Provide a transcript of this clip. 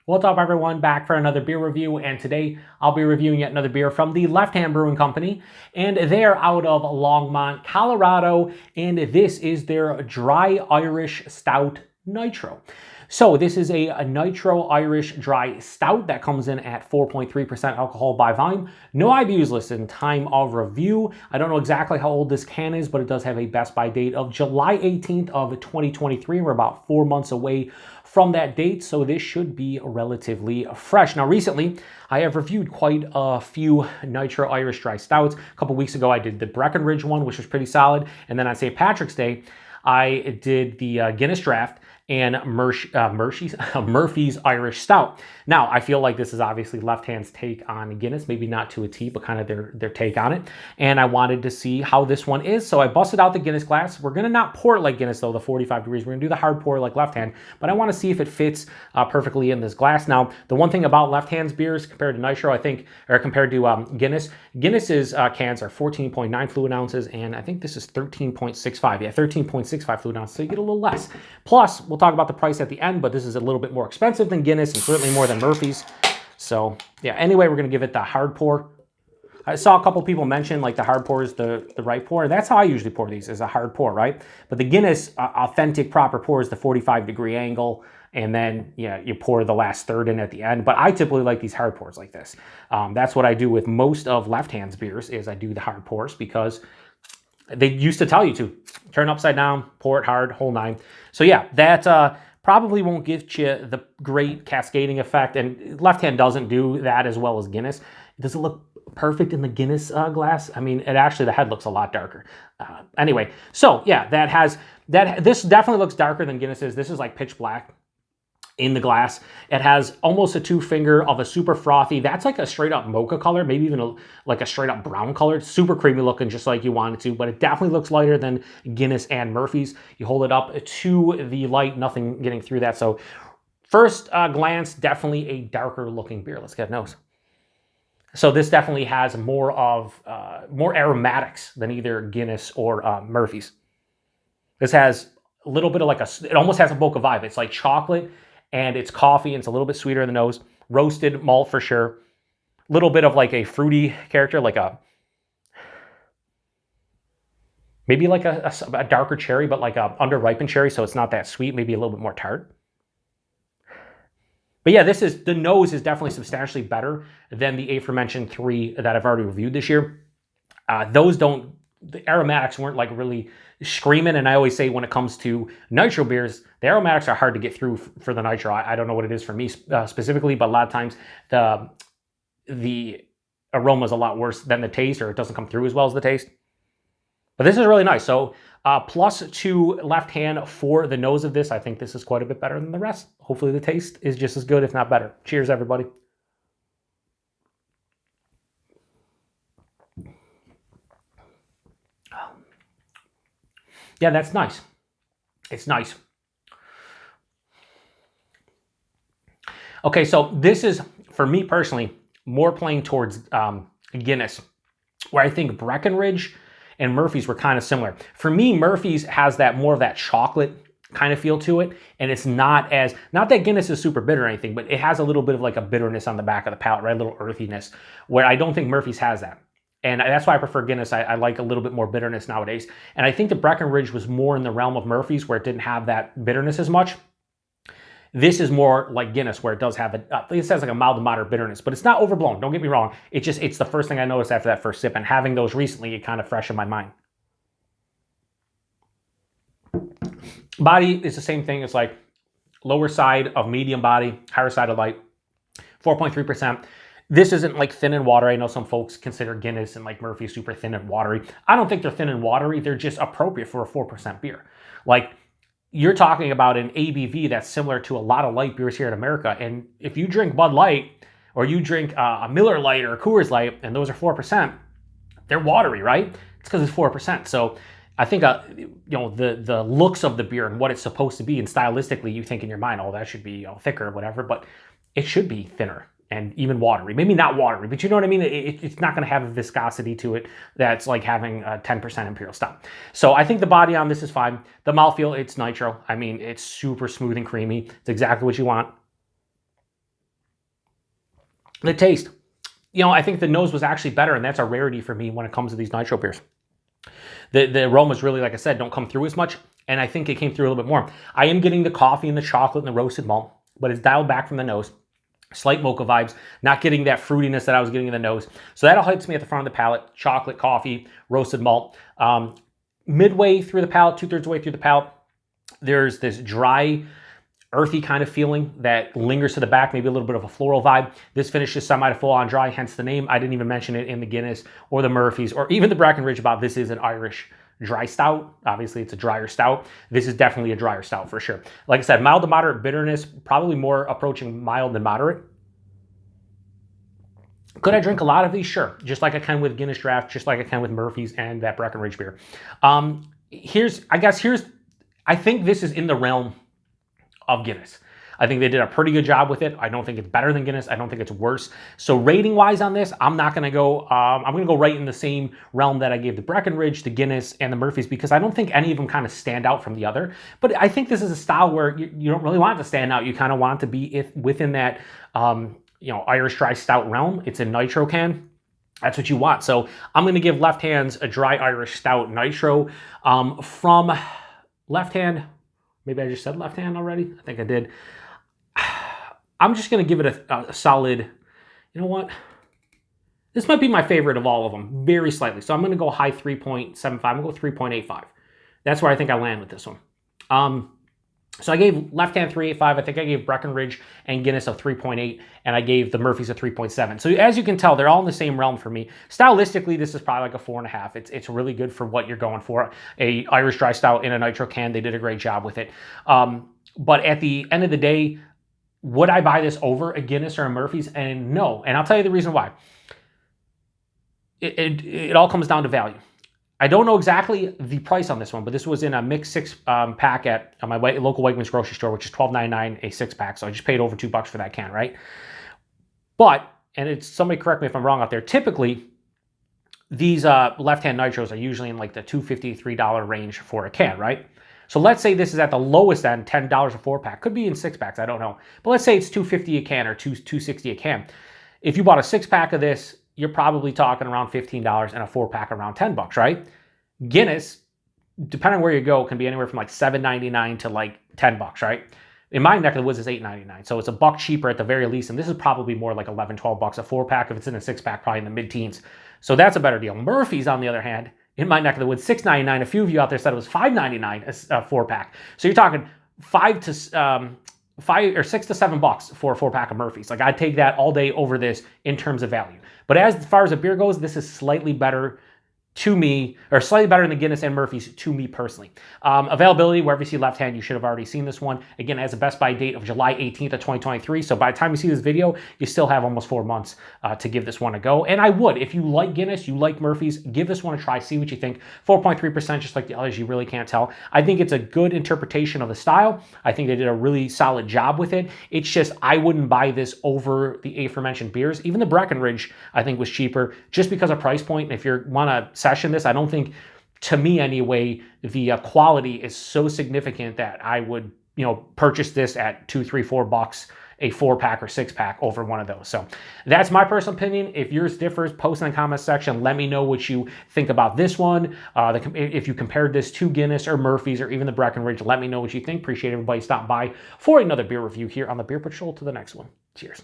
What's up, everyone? Back for another beer review, and today I'll be reviewing yet another beer from the Left Hand Brewing Company, and they're out of Longmont, Colorado, and this is their Dry Irish Stout Nitro. So this is a Nitro Irish Dry Stout that comes in at 4.3% alcohol by volume. No IBUs listed in time of review. I don't know exactly how old this can is, but it does have a best by date of July 18th of 2023. We're about 4 months away from that date, so this should be relatively fresh. Now, recently, I have reviewed quite a few Nitro Irish Dry Stouts. A couple weeks ago, I did the Breckenridge one, which was pretty solid, and then on St. Patrick's Day, I did the Guinness Draft and Murphy's Irish Stout. Now, I feel like this is obviously Left Hand's take on Guinness, maybe not to a T, but kind of their take on it. And I wanted to see how this one is, so I busted out the Guinness glass. We're gonna not pour it like Guinness though, the 45 degrees. We're gonna do the hard pour like Left Hand, but I wanna see if it fits perfectly in this glass. Now, the one thing about Left Hand's beers compared to Nitro, I think, or compared to Guinness, Guinness's cans are 14.9 fluid ounces, and I think this is 13.65. Yeah, 13.65 fluid ounces, so you get a little less. Plus, we'll talk about the price at the end, but this is a little bit more expensive than Guinness and certainly more than Murphy's. So yeah, anyway, we're gonna give it the hard pour. I saw a couple people mention like the hard pour is the right pour. That's how I usually pour these, is a hard pour, right? But the Guinness authentic proper pour is the 45-degree angle, and then you pour the last third in at the end. But I typically like these hard pours like this. That's what I do with most of Left Hand's beers, is I do the hard pours because they used to tell you to turn upside down, pour it hard, whole nine. So yeah, that probably won't give you the great cascading effect, and Left Hand doesn't do that as well as Guinness. Does it look perfect in the Guinness glass? I mean, the head looks a lot darker. Anyway, so yeah, this definitely looks darker than Guinness's. This is like pitch black in the glass. It has almost a 2-finger of a super frothy, that's like a straight up mocha color, maybe even like a straight up brown color. It's super creamy looking, just like you want it to, but it definitely looks lighter than Guinness and Murphy's. You hold it up to the light, nothing getting through that. So first glance, definitely a darker looking beer. Let's get a nose. So this definitely has more aromatics than either Guinness or Murphy's. This has a little bit of like it almost has a mocha vibe. It's like chocolate, and it's coffee, and it's a little bit sweeter in the nose. Roasted malt for sure. A little bit of like a fruity character, like maybe like a darker cherry, but like a under-ripened cherry, so it's not that sweet, maybe a little bit more tart. But yeah, the nose is definitely substantially better than the aforementioned 3 that I've already reviewed this year. The aromatics weren't like really screaming, and I always say when it comes to Nitro beers, the aromatics are hard to get through for the Nitro. I don't know what it is for me specifically, but a lot of times the aroma is a lot worse than the taste, or it doesn't come through as well as the taste. But this is really nice. So +2 Left Hand for the nose of this. I think this is quite a bit better than the rest. Hopefully the taste is just as good, if not better. Cheers, everybody. Yeah, that's nice. It's nice. Okay, so this is, for me personally, more playing towards Guinness, where I think Breckenridge and Murphy's were kind of similar. For me, Murphy's has more of that chocolate kind of feel to it, and it's not that Guinness is super bitter or anything, but it has a little bit of like a bitterness on the back of the palate, right? A little earthiness, where I don't think Murphy's has that. And that's why I prefer Guinness. I like a little bit more bitterness nowadays. And I think the Breckenridge was more in the realm of Murphy's, where it didn't have that bitterness as much. This is more like Guinness, where it does have it has like a mild to moderate bitterness, but it's not overblown. Don't get me wrong. It's the first thing I noticed after that first sip, and having those recently, it kind of fresh in my mind. Body is the same thing. It's like lower side of medium body, higher side of light, 4.3%. This isn't like thin and watery. I know some folks consider Guinness and like Murphy super thin and watery. I don't think they're thin and watery. They're just appropriate for a 4% beer. Like, you're talking about an ABV that's similar to a lot of light beers here in America. And if you drink Bud Light, or you drink a Miller Lite or a Coors Light, and those are 4%, they're watery, right? It's because it's 4%. So I think the looks of the beer and what it's supposed to be, and stylistically, you think in your mind, oh, that should be thicker or whatever, but it should be thinner and even watery. Maybe not watery, but you know what I mean? It's not going to have a viscosity to it that's like having a 10% Imperial Stout. So I think the body on this is fine. The mouthfeel, it's Nitro. I mean, it's super smooth and creamy. It's exactly what you want. The taste, you know, I think the nose was actually better, and that's a rarity for me when it comes to these nitro beers. The aromas really, like I said, don't come through as much, and I think it came through a little bit more. I am getting the coffee and the chocolate and the roasted malt, but it's dialed back from the nose. Slight mocha vibes, not getting that fruitiness that I was getting in the nose. So that all hits me at the front of the palate. Chocolate, coffee, roasted malt. Midway through the palate, 2/3 way through the palate, there's this dry, earthy kind of feeling that lingers to the back, maybe a little bit of a floral vibe. This finish is semi to full on dry, hence the name. I didn't even mention it in the Guinness or the Murphy's or even the Breckenridge about this is an Irish dry stout. Obviously, it's a drier stout. This is definitely a drier stout for sure. Like I said, mild to moderate bitterness, probably more approaching mild than moderate. Could I drink a lot of these? Sure. Just like I can with Guinness Draft, just like I can with Murphy's and that Breckenridge beer. I think this is in the realm of Guinness. I think they did a pretty good job with it. I don't think it's better than Guinness. I don't think it's worse. So rating wise on this, I'm not going to go, I'm going to go right in the same realm that I gave the Breckenridge, the Guinness, and the Murphy's, because I don't think any of them kind of stand out from the other. But I think this is a style where you don't really want it to stand out. You kind of want to be within that, you know, Irish dry stout realm. It's a nitro can. That's what you want. So I'm going to give Left Hand's a Dry Irish Stout Nitro from Left Hand. Maybe I just said Left Hand already. I think I did. I'm just going to give it a solid, you know what? This might be my favorite of all of them, very slightly. So I'm going to go high 3.75. I'm going to go 3.85. That's where I think I land with this one. So I gave Left Hand 3.85. I think I gave Breckenridge and Guinness a 3.8, and I gave the Murphy's a 3.7. So as you can tell, they're all in the same realm for me. Stylistically, this is probably like a 4.5. It's really good for what you're going for. A Irish dry stout in a nitro can. They did a great job with it. But at the end of the day, would I buy this over a Guinness or a Murphy's? And no. And I'll tell you the reason why. It all comes down to value. I don't know exactly the price on this one, but this was in a mixed six-pack at my local Wegmans grocery store, which is $12.99 a six-pack. So I just paid over $2 for that can, right? But, and it's somebody correct me if I'm wrong out there, typically these Left Hand Nitros are usually in like the $2.50, $3 range for a can, right? So let's say this is at the lowest end, $10 a four-pack. Could be in six-packs, I don't know. But let's say it's $2.50 a can or $2.60 a can. If you bought a six-pack of this, you're probably talking around $15 and a four-pack around $10, right? Guinness, depending on where you go, can be anywhere from like $7.99 to like $10, right? In my neck of the woods, it's $8.99. So it's $1 cheaper at the very least. And this is probably more like $11, $12 a four-pack. If it's in a six-pack, probably in the mid-teens. So that's a better deal. Murphy's, on the other hand, in my neck of the woods, $6.99. A few of you out there said it was $5.99 a four-pack. So you're talking $6 to $7 for a four-pack of Murphy's. Like, I'd take that all day over this in terms of value. But as far as a beer goes, this is slightly better to me, or slightly better than the Guinness and Murphy's to me personally. Availability, wherever you see Left Hand, you should have already seen this one. Again, it has a Best Buy date of July 18th of 2023. So by the time you see this video, you still have almost 4 months to give this one a go. And I would, if you like Guinness, you like Murphy's, give this one a try, see what you think. 4.3%, just like the others, you really can't tell. I think it's a good interpretation of the style. I think they did a really solid job with it. It's just, I wouldn't buy this over the aforementioned beers. Even the Breckenridge, I think, was cheaper just because of price point. And if you want to session this, I don't think, to me anyway, the quality is so significant that I would, you know, purchase this at $2, $3, $4 a four-pack or six-pack over one of those. So that's my personal opinion. If yours differs, post in the comments section. Let me know what you think about this one. If you compared this to Guinness or Murphy's or even the Breckenridge, let me know what you think. Appreciate everybody stopping by for another beer review here on the Beer Patrol. To the next one. Cheers.